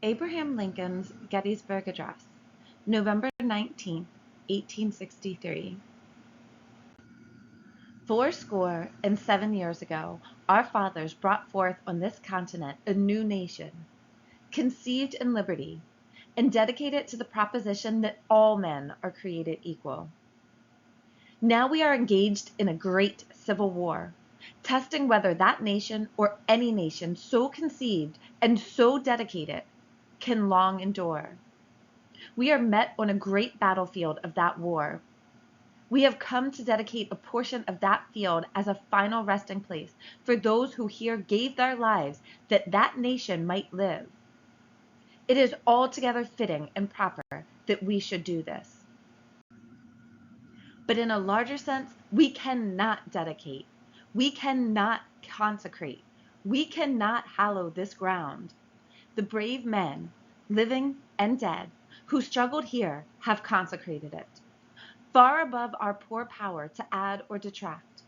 Abraham Lincoln's Gettysburg Address, November 19, 1863. 7 years ago, our fathers brought forth on this continent a new nation, conceived in liberty, and dedicated to the proposition that all men are created equal. Now we are engaged in a great civil war, testing whether that nation or any nation so conceived and so dedicated can long endure. We are met on a great battlefield of that war. We have come to dedicate a portion of that field as a final resting place for those who here gave their lives that that nation might live. It is altogether fitting and proper that we should do this. But in a larger sense, we cannot dedicate, we cannot consecrate, we cannot hallow this ground. The brave men, living and dead, who struggled here have consecrated it, far above our poor power to add or detract.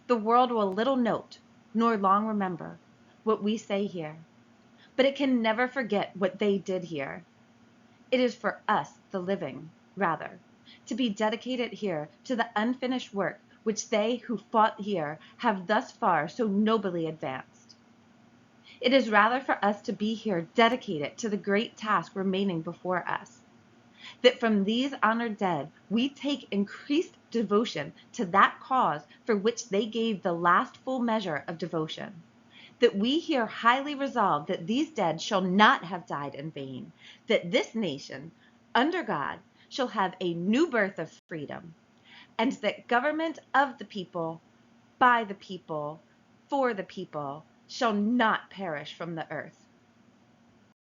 The world will little note, nor long remember, what we say here, but it can never forget what they did here. It is for us, the living, rather, to be dedicated here to the unfinished work which they who fought here have thus far so nobly advanced. It is rather for us to be here dedicated to the great task remaining before us, that from these honored dead we take increased devotion to that cause for which they gave the last full measure of devotion, that we here highly resolve that these dead shall not have died in vain, that this nation, under God, shall have a new birth of freedom, and that government of the people, by the people, for the people, shall not perish from the earth.